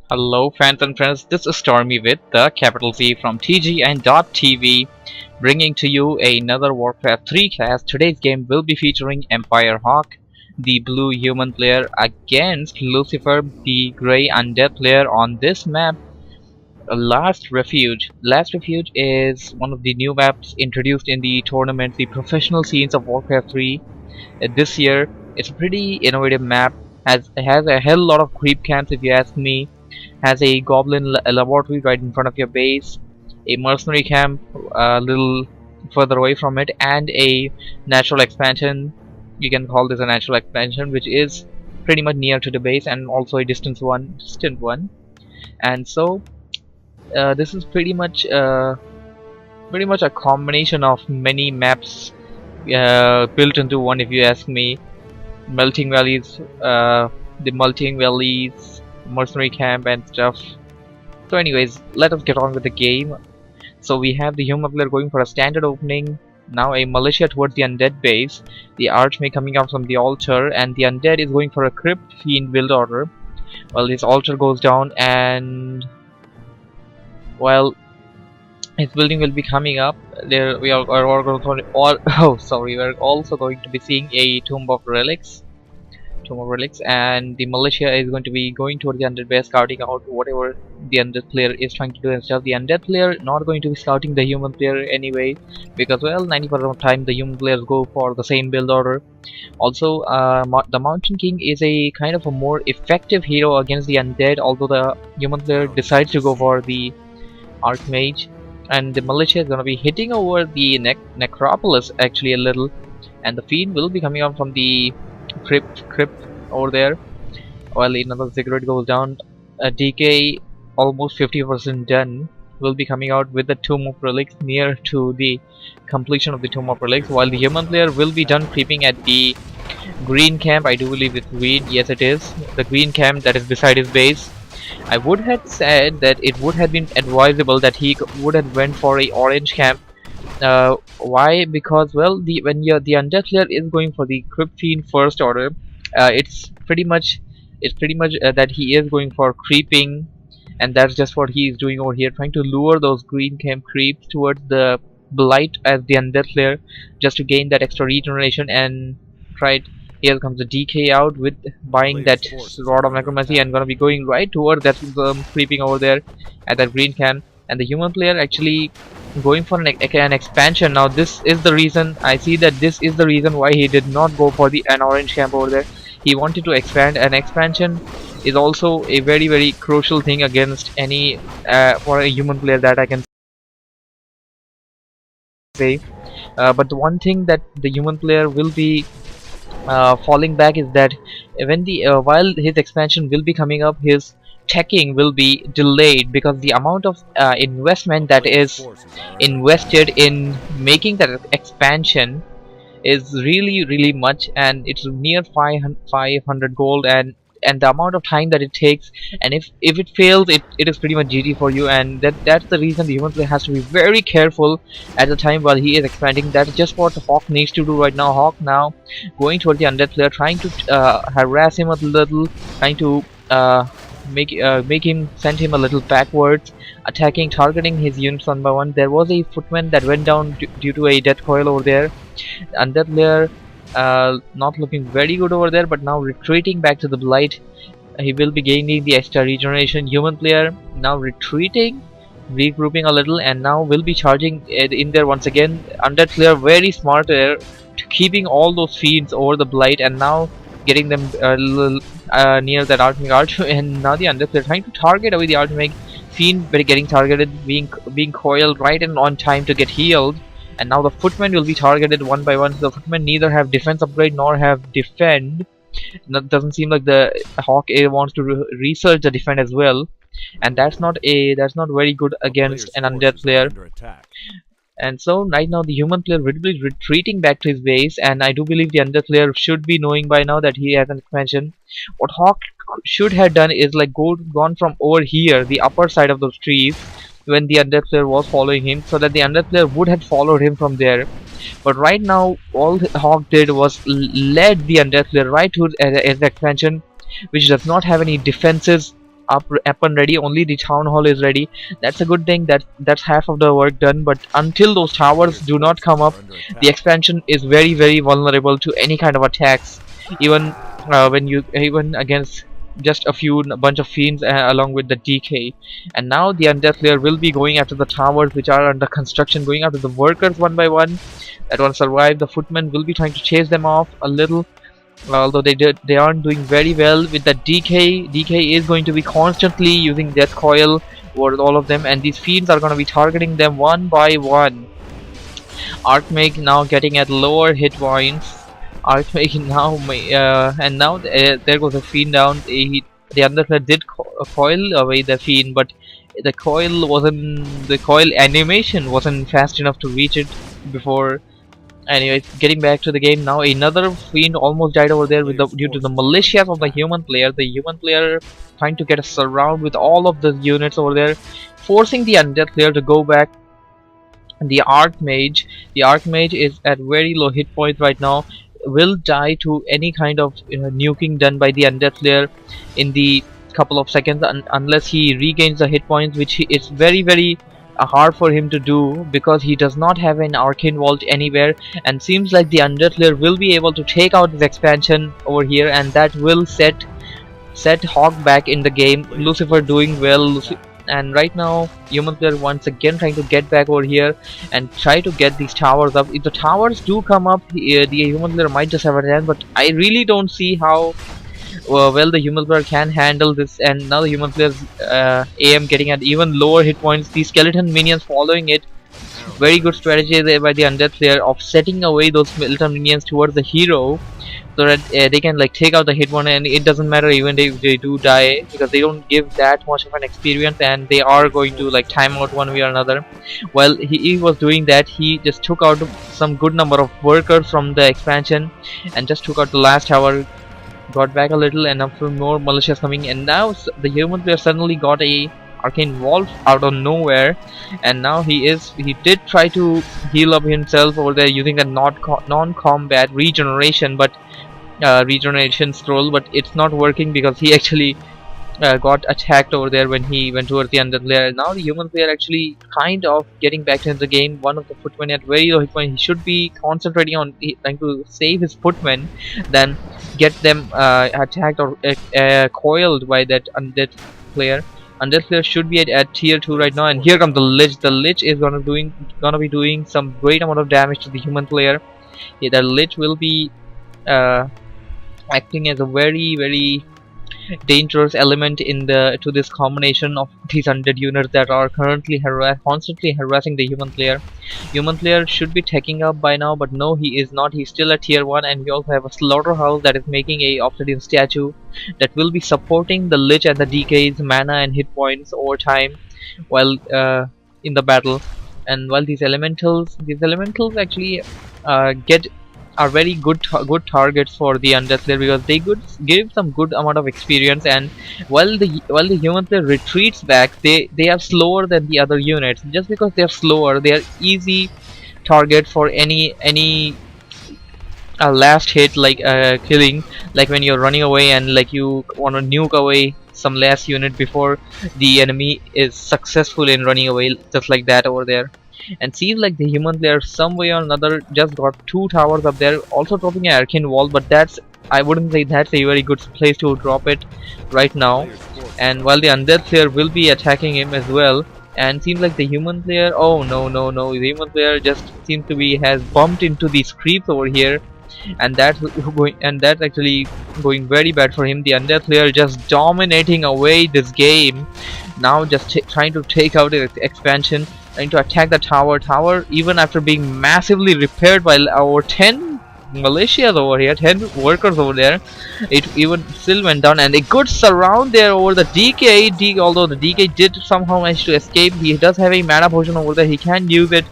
Hello fans and friends, this is Stormy with the capital Z from TGN.TV, bringing to you another Warcraft 3 cast. Today's game will be featuring Empire Hawk, the blue human player, against Lucifer, the grey undead player on this map, Last Refuge. Last Refuge is one of the new maps introduced in the tournament, the professional scenes of Warcraft 3 this year. It's a pretty innovative map, has a hell lot of creep camps if you ask me, has a goblin laboratory right in front of your base, a mercenary camp a little further away from it, and a natural expansion. You can call this a natural expansion, which is pretty much near to the base, and also a distant one. And so this is pretty much a combination of many maps built into one, if you ask me. Melting valleys, the melting valleys, mercenary camp and stuff. So anyways, let us get on with the game. So we have the human player going for a standard opening, now a militia towards the undead base, the archmage coming out from the altar, and the undead is going for a crypt fiend build order. Well, his altar goes down, and well, his building will be coming up. There we are we're also going to be seeing a tomb of relics, and the militia is going to be going toward the undead base, scouting out whatever the undead player is trying to do and stuff. The undead player not going to be scouting the human player anyway, because well, 90% of the time the human players go for the same build order. Also, the Mountain King is a kind of a more effective hero against the undead, although the human player decides to go for the archmage. And the militia is going to be hitting over the necropolis actually a little, and the fiend will be coming out from the crypt over there. While another cigarette goes down, a DK almost 50% done will be coming out with the tomb of relics near to the completion of the tomb of relics, while the human player will be done creeping at the green camp. I do believe it's green, yes it is, the green camp that is beside his base. I would have said that it would have been advisable that he would have went for a orange camp. Why? Because well, the undead player is going for the crypt fiend first order, it's pretty much that he is going for creeping, and that's just what he is doing over here, trying to lure those green camp creeps towards the blight as the undead player, just to gain that extra regeneration. And right here comes the DK out with buying that rod of necromancy, and gonna be going right towards that creeping over there at that green camp. And the human player actually going for an expansion. Now this is the reason, I see that this is the reason why he did not go for an orange camp over there. He wanted to expand. An expansion is also a very crucial thing against any for a human player, that I can say. But the one thing that the human player will be falling back is that when while his expansion will be coming up, his teching will be delayed, because the amount of investment that is invested in making that expansion is really much, and it's near 500 gold, and the amount of time that it takes, and if it fails, it is pretty much GG for you. And that's the reason the human player has to be very careful at the time while he is expanding. That's just what Hawk needs to do right now. Hawk now going toward the undead player, trying to harass him a little, trying to make him, send him a little backwards, attacking, targeting his units one by one. There was a footman that went down due to a death coil over there. Undead player not looking very good over there, but now retreating back to the blight. He will be gaining the extra regeneration. Human player now retreating, regrouping a little, and now will be charging in there once again. Undead player very smart there, keeping all those fiends over the blight, and now getting them near that arch. And now the undead player trying to target away the archmage. Fiend getting targeted, being coiled right and on time to get healed. And now the footmen will be targeted one by one. The footmen neither have defense upgrade nor have defend. That doesn't seem like the Hawk wants to research the defend as well, and that's not very good against an undead player. And so right now the human player will be retreating back to his base, and I do believe the undead player should be knowing by now that he has an expansion. What Hawk should have done is like gone from over here, the upper side of those trees, when the undead player was following him, so that the undead player would have followed him from there. But right now, all Hawk did was led the undead player right to his expansion, which does not have any defenses up and ready. Only the town hall is ready. That's a good thing. That's half of the work done. But until those towers do not come up, the expansion is very vulnerable to any kind of attacks. Even even against just a bunch of fiends along with the DK. And now the undead player will be going after the towers which are under construction, going after the workers one by one that want to survive. The footmen will be trying to chase them off a little, although they aren't doing very well with the DK. DK is going to be constantly using death coil over all of them, and these fiends are going to be targeting them one by one. Archmage now getting at lower hit points. Archmage now and now there goes a fiend down. The Underclaw did coil away the fiend, but the coil animation wasn't fast enough to reach it before. Anyway, getting back to the game now, another fiend almost died over there due to the militias of the human player. The human player trying to get a surround with all of the units over there, forcing the undead player to go back. The Archmage is at very low hit points right now. Will die to any kind of nuking done by the undead player in the couple of seconds, unless he regains the hit points, which is very hard for him to do because he does not have an arcane vault anywhere. And seems like the undead player will be able to take out his expansion over here, and that will set Hawk back in the game. Lucifer doing well. And right now, human player once again trying to get back over here and try to get these towers up. If the towers do come up, the human player might just have a chance, but I really don't see how well the human player can handle this. And now the human player's AM getting at even lower hit points. The skeleton minions following it. Very good strategy there by the undead player of setting away those skeleton minions towards the hero, so that they can like take out the hit one, and it doesn't matter even if they do die, because they don't give that much of an experience, and they are going to like time out one way or another. While he was doing that, he just took out some good number of workers from the expansion and just took out the last tower, got back a little, and after more militias coming, and now the human player suddenly got a arcane vault out of nowhere. And now he did try to heal up himself over there using the non-combat regeneration, but regeneration scroll, but it's not working because he actually got attacked over there when he went towards the undead player. Now the human player actually kind of getting back into the game. One of the footmen at very low hit point. He should be concentrating on trying to save his footmen than get them attacked or coiled by that undead player. Undead player should be at tier 2 right now, and here comes the Lich. The Lich is gonna be doing some great amount of damage to the human player. Yeah, the Lich will be acting as a very dangerous element to this combination of these undead units that are currently constantly harassing the human player. Human player should be taking up by now, but no, he is not. He's still at tier 1, and we also have a slaughterhouse that is making a obsidian statue that will be supporting the Lich and the DK's mana and hit points over time while in the battle. And while these elementals actually are very good targets for the undead player, because they give some good amount of experience. And while the human player retreats back, they are slower than the other units. Just because they are slower, they are easy target for any last hit, like killing, like when you're running away and like you want to nuke away some last unit before the enemy is successful in running away, just like that over there. And seems like the human player some way or another just got 2 towers up there, also dropping an arcane wall, but I wouldn't say that's a very good place to drop it right now. And while the undead player will be attacking him as well, and seems like the human player, oh no, the human player just seems to be has bumped into these creeps over here, and that's actually going very bad for him. The undead player just dominating away this game, now just trying to take out his expansion, trying to attack the tower even after being massively repaired by our 10 militias over here, 10 workers over there. It even still went down, and a good surround there over the DK. Although the DK did somehow manage to escape, he does have a mana potion over there. He can use it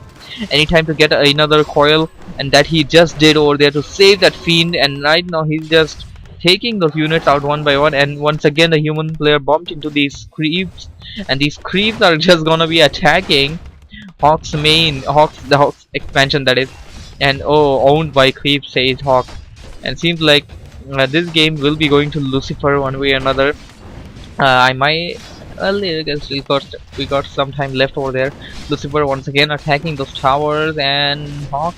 anytime to get another coil, and that he just did over there to save that fiend. And right now he's just taking those units out one by one, and once again the human player bumped into these creeps, and these creeps are just gonna be attacking the Hawk's expansion, that is, and oh, owned by creeps, says Hawk. And seems like this game will be going to Lucifer one way or another. I might. Well, I guess we got some time left over there. Lucifer once again attacking those towers, and Hawk.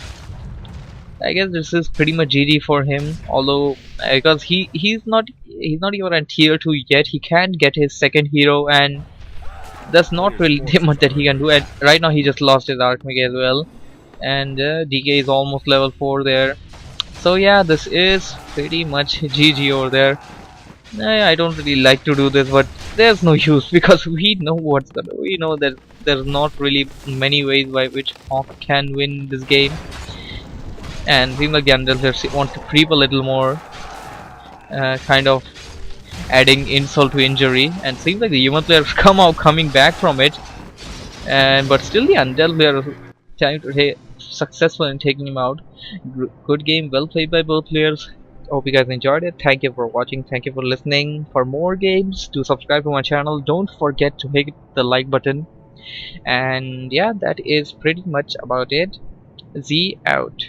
I guess this is pretty much GG for him. Although because he's not even at tier 2 yet. He can't get his second hero, and there's not really that much that he can do. And right now he just lost his Archmage as well, and DK is almost level 4 there. So yeah, this is pretty much GG over there. I don't really like to do this, but there's no use because we know we know that there's not really many ways by which Hawk can win this game. And seems like the Undertaker wants to creep a little more, kind of adding insult to injury. And seems like the human player is coming back from it, and but still the Undead player is trying to successful in taking him out. Good game, well played by both players. Hope you guys enjoyed it. Thank you for watching. Thank you for listening. For more games, do subscribe to my channel. Don't forget to hit the like button. And yeah, that is pretty much about it. Z out.